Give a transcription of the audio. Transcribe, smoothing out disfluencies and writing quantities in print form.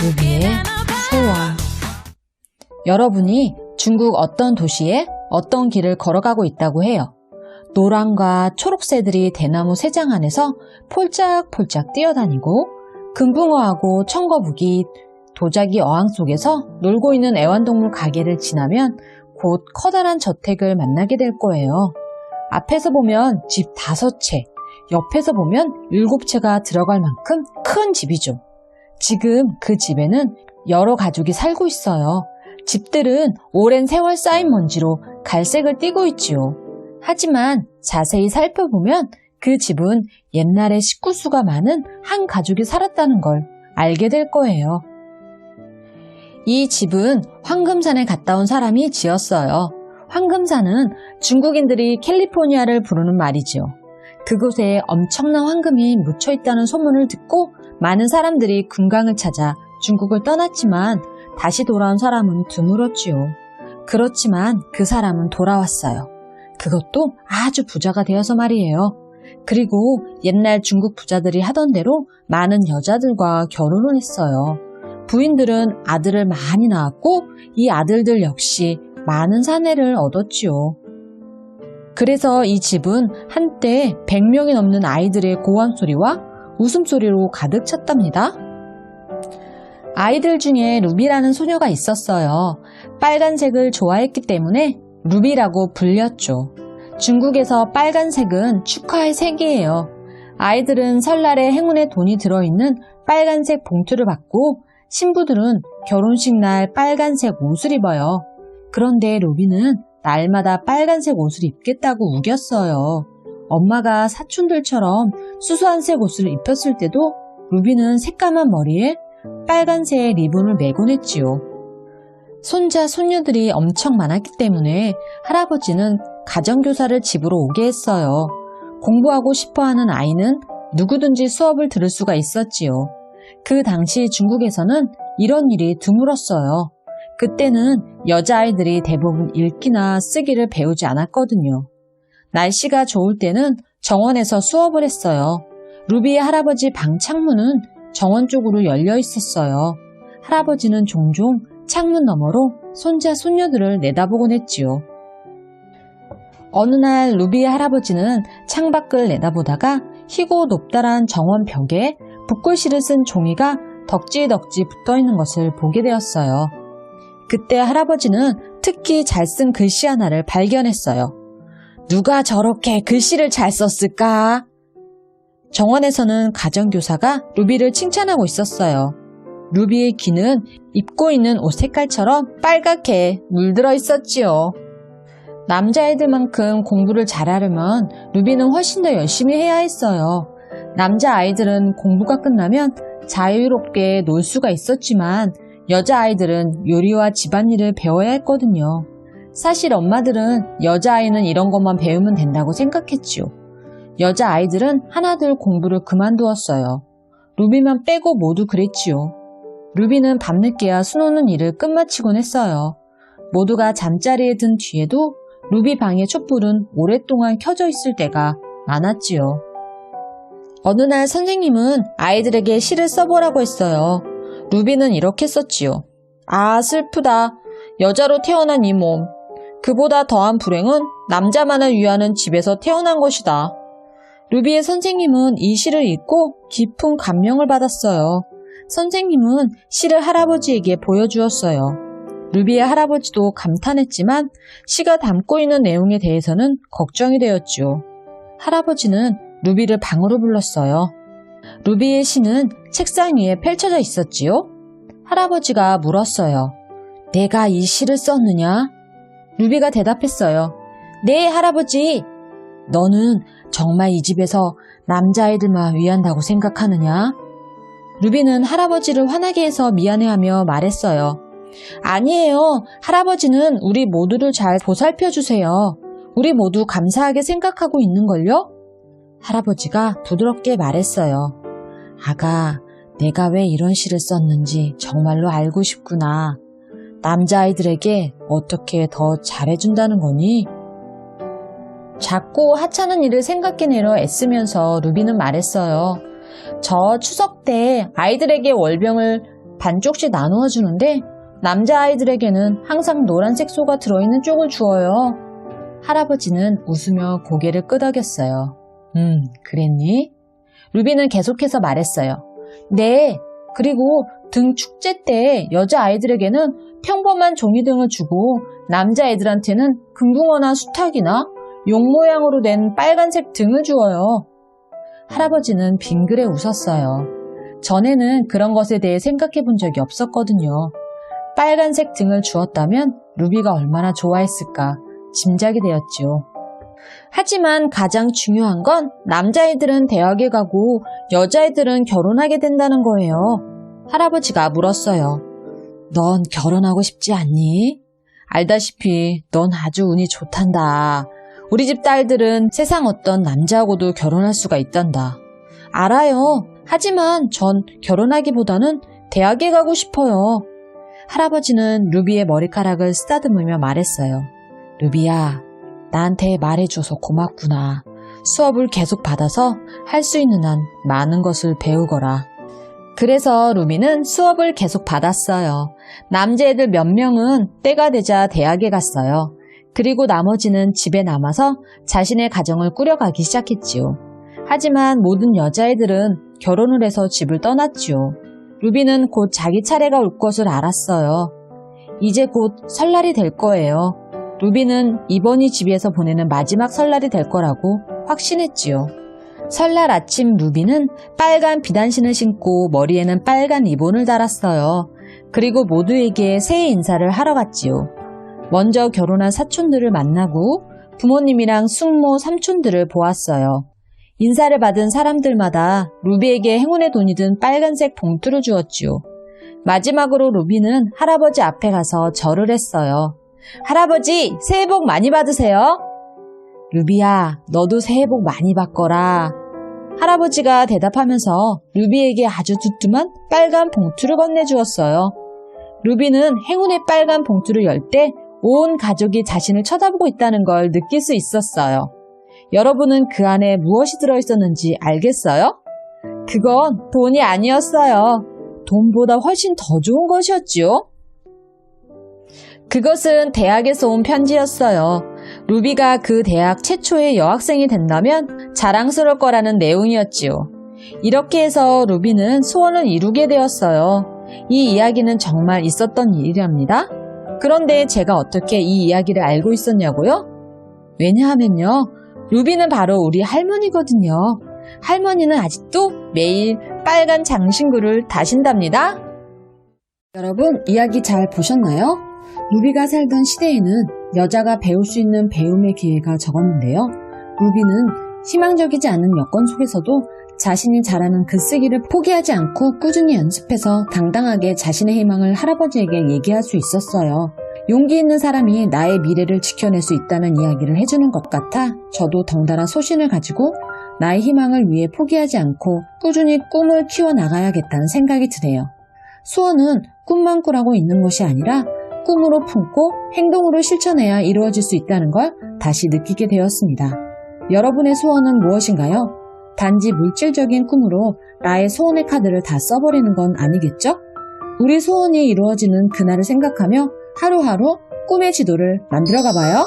루비의 소원. 여러분이 중국 어떤 도시에 어떤 길을 걸어가고 있다고 해요. 노랑과 초록새들이 대나무 새장 안에서 폴짝폴짝 뛰어다니고 금붕어하고 청거북이, 도자기 어항 속에서 놀고 있는 애완동물 가게를 지나면 곧 커다란 저택을 만나게 될 거예요. 앞에서 보면 집 5채, 옆에서 보면 7채가 들어갈 만큼 큰 집이죠. 지금 그 집에는 여러 가족이 살고 있어요. 집들은 오랜 세월 쌓인 먼지로 갈색을 띠고 있지요. 하지만 자세히 살펴보면 그 집은 옛날에 식구수가 많은 한 가족이 살았다는 걸 알게 될 거예요. 이 집은 황금산에 갔다 온 사람이 지었어요. 황금산은 중국인들이 캘리포니아를 부르는 말이지요. 그곳에 엄청난 황금이 묻혀 있다는 소문을 듣고 많은 사람들이 금강을 찾아 중국을 떠났지만 다시 돌아온 사람은 드물었지요. 그렇지만 그 사람은 돌아왔어요. 그것도 아주 부자가 되어서 말이에요. 그리고 옛날 중국 부자들이 하던 대로 많은 여자들과 결혼을 했어요. 부인들은 아들을 많이 낳았고 이 아들들 역시 많은 사내를 얻었지요. 그래서 이 집은 한때 100명이 넘는 아이들의 고함 소리와 웃음소리로 가득 찼답니다. 아이들 중에 루비라는 소녀가 있었어요. 빨간색을 좋아했기 때문에 루비라고 불렸죠. 중국에서 빨간색은 축하의 색이에요. 아이들은 설날에 행운의 돈이 들어있는 빨간색 봉투를 받고 신부들은 결혼식 날 빨간색 옷을 입어요. 그런데 루비는 날마다 빨간색 옷을 입겠다고 우겼어요. 엄마가 사촌들처럼 수수한 색 옷을 입혔을 때도 루비는 새까만 머리에 빨간색 리본을 매곤 했지요. 손자, 손녀들이 엄청 많았기 때문에 할아버지는 가정교사를 집으로 오게 했어요. 공부하고 싶어하는 아이는 누구든지 수업을 들을 수가 있었지요. 그 당시 중국에서는 이런 일이 드물었어요. 그때는 여자아이들이 대부분 읽기나 쓰기를 배우지 않았거든요. 날씨가 좋을 때는 정원에서 수업을 했어요. 루비의 할아버지 방 창문은 정원 쪽으로 열려 있었어요. 할아버지는 종종 창문 너머로 손자, 손녀들을 내다보곤 했지요. 어느 날 루비의 할아버지는 창밖을 내다보다가 희고 높다란 정원 벽에 붓글씨를 쓴 종이가 덕지덕지 붙어있는 것을 보게 되었어요. 그때 할아버지는 특히 잘 쓴 글씨 하나를 발견했어요. 누가 저렇게 글씨를 잘 썼을까? 정원에서는 가정교사가 루비를 칭찬하고 있었어요. 루비의 귀는 입고 있는 옷 색깔처럼 빨갛게 물들어 있었지요. 남자아이들만큼 공부를 잘하려면 루비는 훨씬 더 열심히 해야 했어요. 남자아이들은 공부가 끝나면 자유롭게 놀 수가 있었지만 여자아이들은 요리와 집안일을 배워야 했거든요. 사실 엄마들은 여자아이는 이런 것만 배우면 된다고 생각했지요. 여자아이들은 하나둘 공부를 그만두었어요. 루비만 빼고 모두 그랬지요. 루비는 밤늦게야 수놓는 일을 끝마치곤 했어요. 모두가 잠자리에 든 뒤에도 루비 방의 촛불은 오랫동안 켜져 있을 때가 많았지요. 어느 날 선생님은 아이들에게 시를 써보라고 했어요. 루비는 이렇게 썼지요. 아, 슬프다. 여자로 태어난 이 몸. 그보다 더한 불행은 남자만을 위하는 집에서 태어난 것이다. 루비의 선생님은 이 시를 읽고 깊은 감명을 받았어요. 선생님은 시를 할아버지에게 보여주었어요. 루비의 할아버지도 감탄했지만 시가 담고 있는 내용에 대해서는 걱정이 되었지요. 할아버지는 루비를 방으로 불렀어요. 루비의 시는 책상 위에 펼쳐져 있었지요. 할아버지가 물었어요. 내가 이 시를 썼느냐? 루비가 대답했어요. 네, 할아버지. 너는 정말 이 집에서 남자아이들만 위한다고 생각하느냐? 루비는 할아버지를 화나게 해서 미안해하며 말했어요. 아니에요. 할아버지는 우리 모두를 잘 보살펴주세요. 우리 모두 감사하게 생각하고 있는걸요? 할아버지가 부드럽게 말했어요. 아가, 내가 왜 이런 시를 썼는지 정말로 알고 싶구나. 남자아이들에게 어떻게 더 잘해준다는 거니? 작고 하찮은 일을 생각해내려 애쓰면서 루비는 말했어요. 저 추석 때 아이들에게 월병을 반쪽씩 나누어 주는데 남자아이들에게는 항상 노란색 소가 들어있는 쪽을 주어요. 할아버지는 웃으며 고개를 끄덕였어요. 그랬니? 루비는 계속해서 말했어요. 네, 그리고 등 축제 때 여자아이들에게는 평범한 종이등을 주고 남자애들한테는 금붕어나 수탉이나 용 모양으로 된 빨간색 등을 주어요. 할아버지는 빙그레 웃었어요. 전에는 그런 것에 대해 생각해 본 적이 없었거든요. 빨간색 등을 주었다면 루비가 얼마나 좋아했을까 짐작이 되었지요. 하지만 가장 중요한 건 남자애들은 대학에 가고 여자애들은 결혼하게 된다는 거예요. 할아버지가 물었어요. 넌 결혼하고 싶지 않니? 알다시피 넌 아주 운이 좋단다. 우리 집 딸들은 세상 어떤 남자하고도 결혼할 수가 있단다. 알아요. 하지만 전 결혼하기보다는 대학에 가고 싶어요. 할아버지는 루비의 머리카락을 쓰다듬으며 말했어요. 루비야, 나한테 말해줘서 고맙구나. 수업을 계속 받아서 할 수 있는 한 많은 것을 배우거라. 그래서 루비는 수업을 계속 받았어요. 남자애들 몇 명은 때가 되자 대학에 갔어요. 그리고 나머지는 집에 남아서 자신의 가정을 꾸려가기 시작했지요. 하지만 모든 여자애들은 결혼을 해서 집을 떠났지요. 루비는 곧 자기 차례가 올 것을 알았어요. 이제 곧 설날이 될 거예요. 루비는 이번이 집에서 보내는 마지막 설날이 될 거라고 확신했지요. 설날 아침 루비는 빨간 비단신을 신고 머리에는 빨간 리본을 달았어요. 그리고 모두에게 새해 인사를 하러 갔지요. 먼저 결혼한 사촌들을 만나고 부모님이랑 숙모, 삼촌들을 보았어요. 인사를 받은 사람들마다 루비에게 행운의 돈이 든 빨간색 봉투를 주었지요. 마지막으로 루비는 할아버지 앞에 가서 절을 했어요. 할아버지, 새해 복 많이 받으세요. 루비야, 너도 새해 복 많이 받거라. 할아버지가 대답하면서 루비에게 아주 두툼한 빨간 봉투를 건네주었어요. 루비는 행운의 빨간 봉투를 열 때 온 가족이 자신을 쳐다보고 있다는 걸 느낄 수 있었어요. 여러분은 그 안에 무엇이 들어있었는지 알겠어요? 그건 돈이 아니었어요. 돈보다 훨씬 더 좋은 것이었지요. 그것은 대학에서 온 편지였어요. 루비가 그 대학 최초의 여학생이 된다면 자랑스러울 거라는 내용이었지요. 이렇게 해서 루비는 소원을 이루게 되었어요. 이 이야기는 정말 있었던 일이랍니다. 그런데 제가 어떻게 이 이야기를 알고 있었냐고요? 왜냐하면요, 루비는 바로 우리 할머니거든요. 할머니는 아직도 매일 빨간 장신구를 다신답니다. 여러분, 이야기 잘 보셨나요? 루비가 살던 시대에는 여자가 배울 수 있는 배움의 기회가 적었는데요. 루비는 희망적이지 않은 여건 속에서도 자신이 잘하는 글쓰기를 포기하지 않고 꾸준히 연습해서 당당하게 자신의 희망을 할아버지에게 얘기할 수 있었어요. 용기 있는 사람이 나의 미래를 지켜낼 수 있다는 이야기를 해주는 것 같아 저도 덩달아 소신을 가지고 나의 희망을 위해 포기하지 않고 꾸준히 꿈을 키워나가야겠다는 생각이 드네요. 소원은 꿈만 꾸라고 있는 것이 아니라 꿈으로 품고 행동으로 실천해야 이루어질 수 있다는 걸 다시 느끼게 되었습니다. 여러분의 소원은 무엇인가요? 단지 물질적인 꿈으로 나의 소원의 카드를 다 써버리는 건 아니겠죠? 우리 소원이 이루어지는 그날을 생각하며 하루하루 꿈의 지도를 만들어가 봐요.